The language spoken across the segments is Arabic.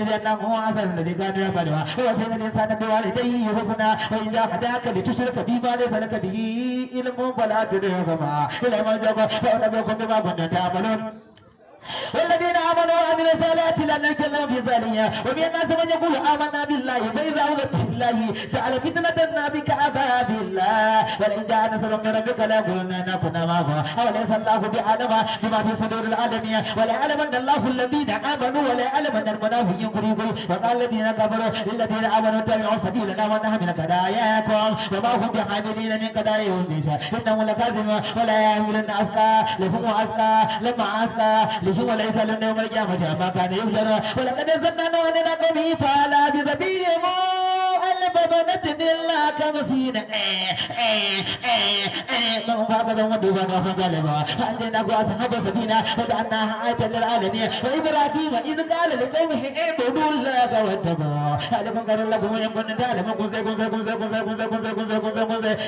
لأنه هو أصل الذي كان يفعلها ووصينا الإنسان بوالديه حسنا وإذا هداك لتشرك بما ليس لك به علم فلا تطعهما إلى مرجعكم فأنبئكم بما كنتم تعملون والذين آمنوا وعملوا الصالحات لنجعلهم في ذلك ومن الناس من يقول آمنا بالله فإذا أوذي بالله جعل فتنة الناس كعذاب الله ولئن جاء نصر من ربك ليقولن إنا كنا معكم أوليس الله بعلم بما في صدور العالمين وليعلمن الله الذين آمنوا وليعلمن المنافقين قريبا وقال الذين كفروا للذين آمنوا اتبعوا سبيلنا ونحمل كداياكم وما هم بحاملين من كداياهم من شيء إنهم لكاذبون ولا يحملن أسقى لهم أسقى لما أسقى وليس لنا يوم القيامة ما كان يفجر ولقد زدنا نوحنا قومه فعلى بذبيهم ألف بنت الله كمسين من فاقدهم ودوبا وخبالهم فأنجيناه أصحاب السفينة وجعلناها آية للعالمين وإبراهيم إذ قال لقومه اعبدوا الله واتقوه ألم قال لكم إن كنتم تعلمون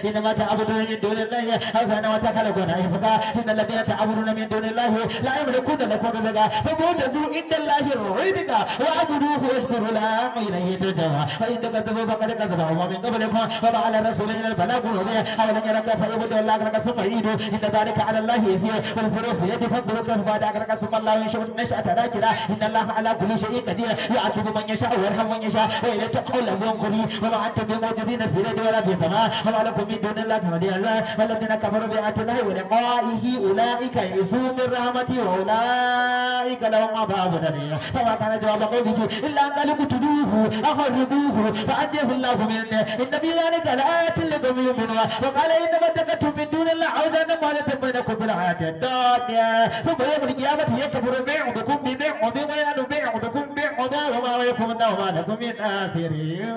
إنما تعبدون من دون الله أوثانا وتخلقون إفكا إن الذين تعبدون من دون الله لا يملكون لكم رزقا فاعبدوا عند الله الرزق واعبدوه واشكروا له إليه ترجعون فإن كذبوا فقد كذب أمم من قبلكم وما على الرسول إلا البلاغ المبين أولم يروا كيف يعبد الله أكرك ثم يعيد إن ذلك على الله يسير والفروع في يده فانظروا كيف بعد أكرك ثم الله ينشئ النشأة راكرة إن الله على كل شيء قدير يعذب من يشاء ويرحم من يشاء وإليه تحولون قريب وما أنتم بموجودين في الأرض ولا في السماء وما لكم من دون الله ولي الله والذين كفروا بآيات الله ولقائه أولئك يئسوا من رحمته وأولئك لهم عذاب أليم فما كان جواب قومه إلا أن قالوا اقتلوه أخرجوه فأنجاه الله منه إن في ذلك لآيات لقوم يؤمنون وقال إنما اتخذتم من دون الله أوثانا مهلة بينكم في الحياة الدنيا ثم يوم القيامة يكفر بعضكم ببعض ويلعن بعضكم بعضا وما يكون وما لكم من آخرين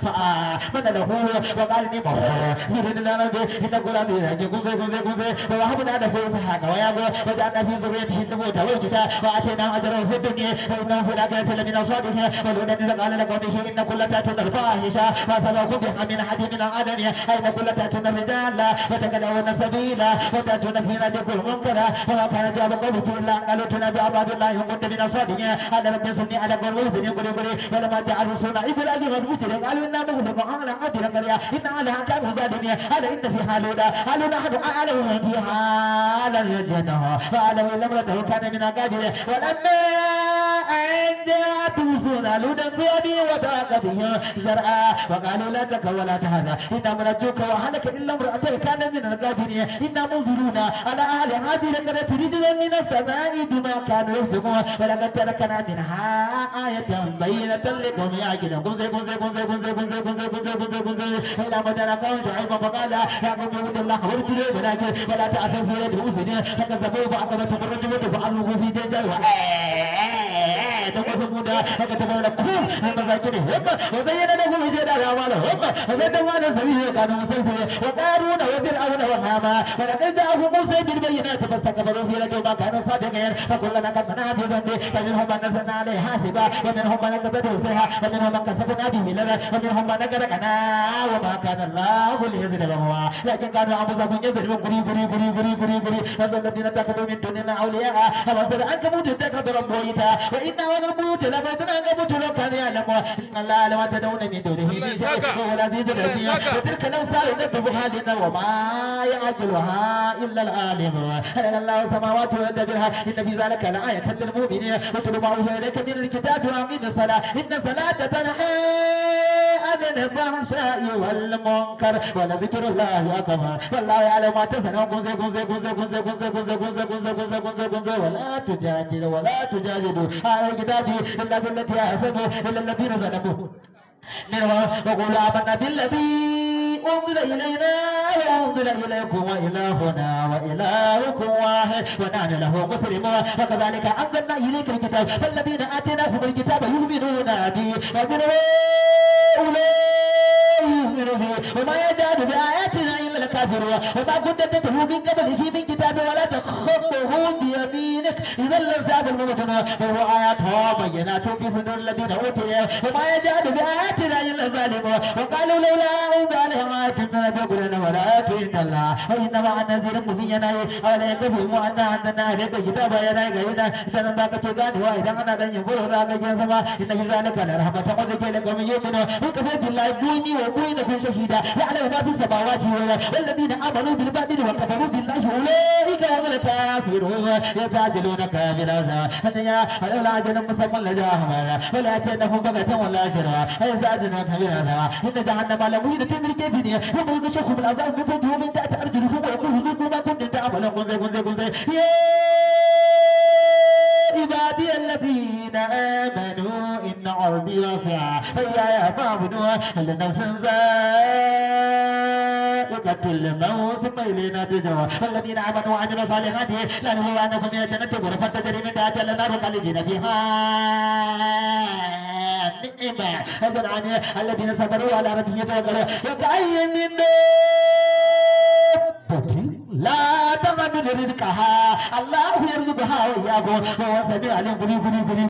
فآمن له وقال إني مغفور سيدنا ربي إن غلامي راجعون ووهبنا له إسحاق ويعقوب وجعلنا في ذريته النبوة والكتاب وآتيناه أجره في الدنيا وإنه في الآخرة لمن الصالحين ولولا إذ قال لقومه إن كل تأتون الفاحشة فسبقوا بها من أحد من العالمين أين كل تأتون الرجال وتكدعون السبيل وتأتون في ناديكم المنكر وما كان جواب قومه إلا أن قالوا ائتنا بعباد الله إن كنت من الصالحين قال رب انصرني على قوم لوط ولما جعلوا سنة إبراهيم المسلم قالوا إنا مهلك على قدر قرية إن عليها كانوا ظالمين قال إن فيها لولا قالوا نحن أعلم من فيها لنجينها فأعلم إن امرأته كان من القادرين ولما أن جاءت رسلنا لوطا سوء وضاق به زرعا وقالوا لا تك ولا تهزأ إنا منجوك وأهلك إلا امرأتك كان من القادرين إنا منزلون على أهل هذه القرية رجلا من السماء بما كانوا يفسقون ولقد تركنا منها آية بينة لكم يعقلون إلى مدى قوم شعيب فقال يا قوم اعبدوا الله وارجلوا ولكن ولا تعثوا في يد المفسدين فكذبوا فعقبتهم الرجل فألقوا في جنجل فكتبوا لكم من مذاكرهم وزين لهم شيطان أعمالهم وزيدوا على سبيل كانوا مسلسلين وقارون وفرعون وهامان ولقد جاءهم موسى بالبينات فاستكبروا في الأرض وما كانوا صادقين فكلنا كفرنا بذنبه فمنهم من نزلنا عليه حاسبا ومنهم من كسبته سيئا ومنهم من كسبنا به لنا ومنهم من أغرقنا وما كان الله ليظلمهم لكن كانوا أنفسهم يظلمون بري فالذين اتخذوا من دون الله أولياء ومثل العنكبوت اتخذوا ربه بيتا وإن أول البيوت لبيت العنكبوت لو كان يعلم إن الله لما تدعون من دونه من شيء وهو العزيز الحكيم وتلك الأمثال نضربها لنا وما يعقلها إلا العالم خلق الله السماوات والأرض بالحق إن في ذلك لآية للمؤمنين واتل ما أوحي إليك من الكتاب وأقم الصلاة إن الصلاة تنهى عن الفحشاء والمنكر ولذكر الله أكبر والله يعلم ما تصنعون ولا تجادلوا أهل الكتاب إلا بالتي أحسن إلا الذين ظلموا منهم وقولوا آمنا بالذي أنزل إلينا وأنزل إليكم وإلهنا وإلهكم واحد ونحن له مسلمون وكذلك أنزلنا إليك الكتاب فالذين آتيناهم الكتاب يؤمنون به ومنهم يؤمن به وما يجاد بآياتنا إلا الكافر وما كنت تتلو من قبله من كتاب ولا تخطه بيمينك إذا لارتاب المبطلون فهو آياتها بينات في صدور الذين أوتوا وما يجعل بآياتنا إلا الظالمون وقالوا لولا أنزل عليهم آية من ربنا ولكن الله وإنما أنا نذير مبين أولا يكفهم أن أنزلنا عليك كتابا ينايقنا إذا نباك تقال وإذا أنا لن ينظر راك جنسما إن في ذلك لرحمة وذكر لكم يؤمنون وكفى بالله بويني وبوينكم شهيدا يعلم ما في السماوات والذين آمنوا بالباطل وكفروا بالله أولئك هم الكافرون يجادلونك بالعذاب يا لولا أجل مسمى لجاهم ولا أتينهم بغتة ولا شرا يجادلونك بالعذاب إن جهنم لمحيطة بالكافرين يوم يغشاهم العذاب من فوقهم من تحت أرجلهم ويقول ذوقوا ما كنتم تعملون قل يا عبادي الذين آمنوا إن أرضي واسعة فإياي فاعبدون لنفس ذائقة الموت ثم إلينا ترجعون والذين آمنوا وعملوا الصالحات لنبوئنكم من الجنة غرفا تجري من تحتها الأنهار خالدين فيها نعم أجر عن الذين صبروا على ربهم يتوكلون وكأي من لا تمنوا رزقها الله يرزقها وإياكم وهو السميع العليم.